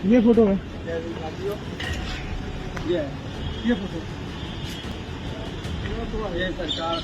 ये फोटो है, ये फोटो ये सरकार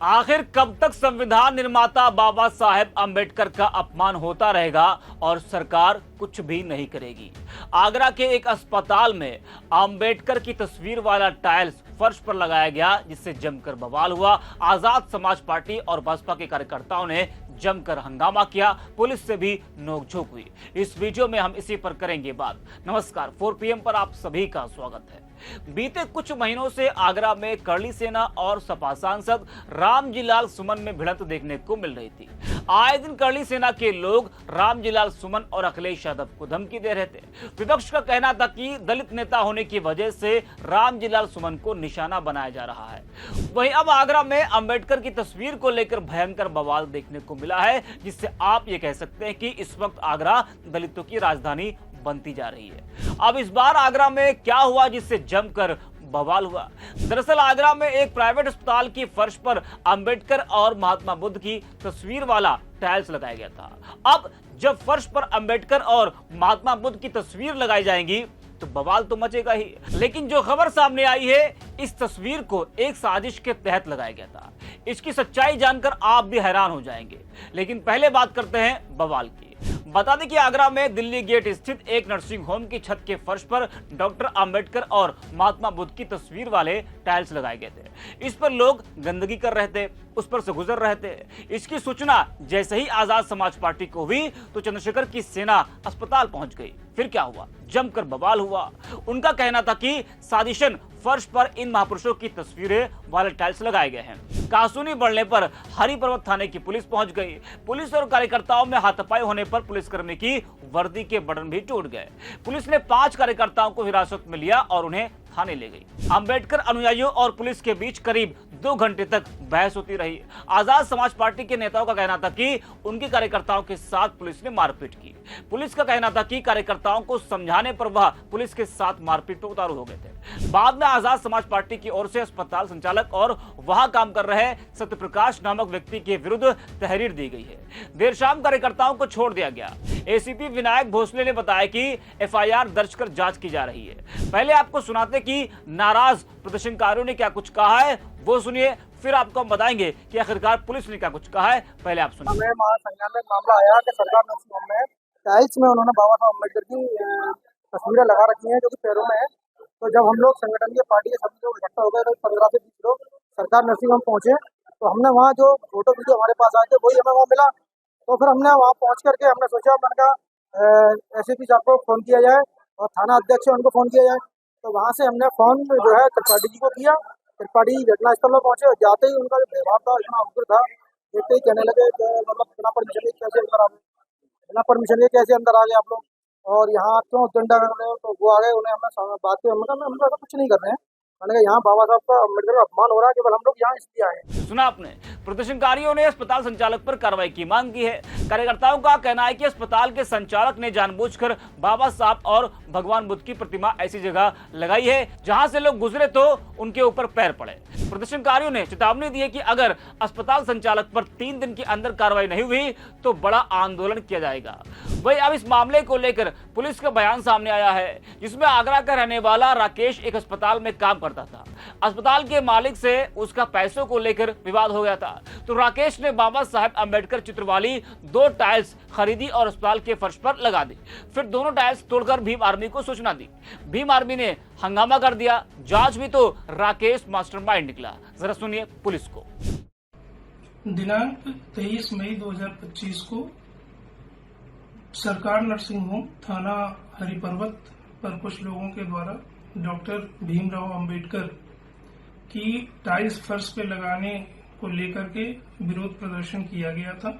आखिर कब तक संविधान निर्माता बाबा साहेब अंबेडकर का अपमान होता रहेगा और सरकार कुछ भी नहीं करेगी। आगरा के एक अस्पताल में अंबेडकर की तस्वीर वाला टाइल्स फर्श पर लगाया गया, जिससे जमकर बवाल हुआ। आजाद समाज पार्टी और बसपा के कार्यकर्ताओं ने जमकर हंगामा किया, पुलिस से भी नोकझोंक हुई। इस वीडियो में हम इसी पर करेंगे बात। नमस्कार, 4 PM पर आप सभी का स्वागत है। बीते कुछ महीनों से आगरा में करली सेना और सपा सांसद रामजीलाल सुमन में भिड़ंत देखने को मिल रही थी। आए दिन करली सेना के लोग रामजीलाल सुमन और अखिलेश यादव को धमकी दे रहे थे। विपक्ष का कहना था कि दलित नेता होने की वजह से रामजीलाल सुमन को निशाना बनाया जा रहा है। वहीं अब आगरा में अंबेडकर की तस्वीर को लेकर भयंकर बवाल देखने को मिला है, जिससे आप ये कह सकते हैं कि इस वक्त आगरा दलितों की राजधानी बनती जा रही है। अब इस बार आगरा में क्या हुआ जिससे जमकर बवाल हुआ? दरअसल आगरा में एक प्राइवेट अस्पताल की फर्श पर अंबेडकर और महात्मा बुद्ध की तस्वीर वाला टाइल्स लगाया गया था। अब जब फर्श पर अंबेडकर और महात्मा बुद्ध की तस्वीर लगाई जाएंगी तो बवाल तो मचेगा ही। लेकिन जो खबर सामने आई है, इस तस्वीर को एक साजिश के तहत लगाया गया था। इसकी सच्चाई जानकर आप भी हैरान हो जाएंगे। लेकिन पहले बात करते हैं बवाल की। बता दें कि आगरा में दिल्ली गेट स्थित एक नर्सिंग होम की छत के फर्श पर डॉक्टर अंबेडकर और महात्मा बुद्ध की तस्वीर वाले टाइल्स लगाए गए थे। इस पर लोग गंदगी कर रहे थे, उस पर से गुजर रहे थे। इसकी सूचना जैसे ही आजाद समाज पार्टी को हुई तो चंद्रशेखर की सेना अस्पताल पहुंच गई। फिर क्या हुआ? जमकर बवाल हुआ। उनका कहना था कि साजिशन फर्श पर इन महापुरुषों की तस्वीरें वाले टाइल्स लगाए गए हैं। कासूनी बढ़ने पर हरि पर्वत थाने की पुलिस पहुंच गई। पुलिस और कार्यकर्ताओं में हाथापाई होने पर पुलिसकर्मी की वर्दी के बटन भी टूट गए। पुलिस ने 5 कार्यकर्ताओं को हिरासत में लिया और उन्हें थाने ले गई। अंबेडकर अनुयायियों और पुलिस के बीच करीब 2 घंटे तक बहस होती रही। आजाद समाज पार्टी के नेताओं का कहना था कि उनके कार्यकर्ताओं के साथ पुलिस ने मारपीट की। पुलिस का कहना था कि कार्यकर्ताओं को समझाने पर वह पुलिस के साथ मारपीट पर उतारू हो गए थे। बाद में आजाद समाज पार्टी की ओर से अस्पताल संचालक और वहां काम कर रहे सत्यप्रकाश नामक व्यक्ति के विरुद्ध तहरीर दी गई है। देर शाम कार्यकर्ताओं को छोड़ दिया गया। एसीपी विनायक भोसले ने बताया कि एफआईआर दर्ज कर जांच की जा रही है। पहले आपको सुनाते कि नाराज प्रदर्शनकारियों ने क्या कुछ कहा है, वो सुनिए, फिर आपको हम बताएंगे कि आखिरकार पुलिस ने क्या कुछ कहा है। पहले आप सुनिए। हमें महासंज्ञान में मामला आया कि सरकार नर्सिंग होम में टाइल्स में उन्होंने बाबा साहब अम्बेडकर की तस्वीरें लगा रखी हैं जो कि पैरों में है। तो जब हम लोग संगठन के पार्टी के सभी लोग इकट्ठा हो गए, 15 से 20 लोग सरकार नर्सिंग होम पहुंचे, तो हमने वहाँ जो फोटो वीडियो हमारे पास आए थे वही हमें वहाँ मिला। तो फिर हमने वहाँ पहुँच करके हमने सोचा, मैंने कहा एसीपी साहब को फ़ोन किया जाए और थाना अध्यक्ष है उनको फ़ोन किया जाए। तो वहाँ से हमने फ़ोन जो है त्रिपाठी जी को किया। त्रिपाठी घटनास्थल में पहुँचे और जाते ही उनका जो व्यवहार था इतना उग्र था, देखते ही कहने लगे मतलब बिना परमिशन के कैसे अंदर आ गए, बिना परमिशन के कैसे अंदर आ गए आप लोग, और यहाँ क्यों डंडा कर रहे हो? तो वो आ गए, उन्हें हमने बात की, हम ऐसा कुछ नहीं कर रहे हैं। मैंने कहा यहाँ बाबा साहब का अम्बेडकर का अपमान हो रहा है, केवल हम लोग यहाँ इसलिए आए हैं। सुना आपने, प्रदर्शनकारियों ने अस्पताल संचालक पर कार्रवाई की मांग की है। कार्यकर्ताओं का कहना है कि अस्पताल के संचालक ने जानबूझकर बाबा साहब और भगवान बुद्ध की प्रतिमा ऐसी जगह लगाई है जहां से लोग गुजरे तो उनके ऊपर पैर पड़े। प्रदर्शनकारियों ने चेतावनी दी है कि अगर अस्पताल संचालक पर 3 दिन के अंदर कार्रवाई नहीं हुई तो बड़ा आंदोलन किया जाएगा। वहीं अब इस मामले को लेकर पुलिस का बयान सामने आया है, जिसमें आगरा का रहने वाला राकेश एक अस्पताल में काम करता था। अस्पताल के मालिक से उसका पैसों को लेकर विवाद हो गया था, तो राकेश ने बाबा साहेब अंबेडकर चित्र वाली 2 टाइल्स खरीदी और अस्पताल के फर्श पर लगा दी। फिर दोनों टाइल्स तोड़कर भीम आर्मी को सूचना दी। भीम आर्मी ने हंगामा कर दिया। जांच में तो राकेश मास्टरमाइंड निकला। जरा सुनिए पुलिस को। दिनांक 23 मई 2025 को सरकार नर्सिंग होम थाना हरिपर्वत पर कुछ लोगों के द्वारा डॉक्टर भीमराव अंबेडकर की टाइल्स फर्श पे लगाने को लेकर के विरोध प्रदर्शन किया गया था।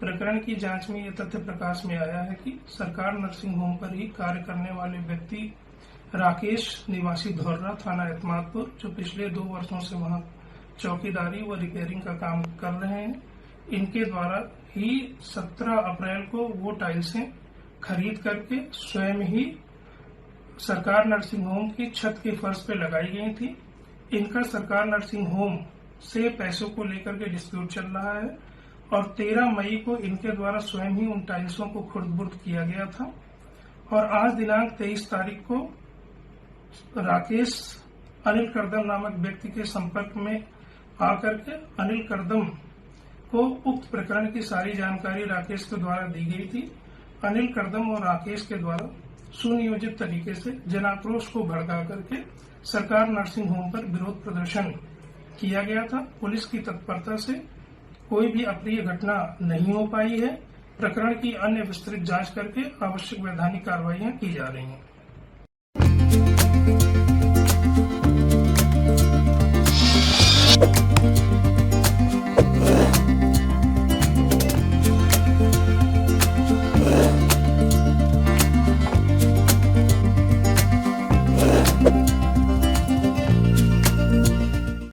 प्रकरण की जांच में यह तथ्य प्रकाश में आया है कि सरकार नर्सिंग होम पर ही कार्य करने वाले व्यक्ति राकेश निवासी धौर्रा थाना एतमादपुर, जो पिछले 2 वर्षों से वहां चौकीदारी व रिपेयरिंग का काम कर रहे हैं, इनके द्वारा ही 17 अप्रैल को वो टाइल्सें खरीद करके स्वयं ही सरकार नर्सिंग होम की छत के फर्श पे लगाई गई थी। इनका सरकार नर्सिंग होम से पैसों को लेकर के डिस्प्यूट चल रहा है और 13 मई को इनके द्वारा स्वयं ही उन टाइल्सों को खुर्द-बुर्द किया गया था और आज दिनांक 23 तारीख को राकेश अनिल करदम नामक व्यक्ति के संपर्क में आकर के अनिल करदम को उक्त प्रकरण की सारी जानकारी राकेश के द्वारा दी गई थी। अनिल करदम और राकेश के द्वारा सुनियोजित तरीके से जनाक्रोश को भड़का करके सरकार नर्सिंग होम पर विरोध प्रदर्शन किया गया था। पुलिस की तत्परता से कोई भी अप्रिय घटना नहीं हो पाई है। प्रकरण की अन्य विस्तृत जांच करके आवश्यक वैधानिक कार्रवाइयां की जा रही हैं।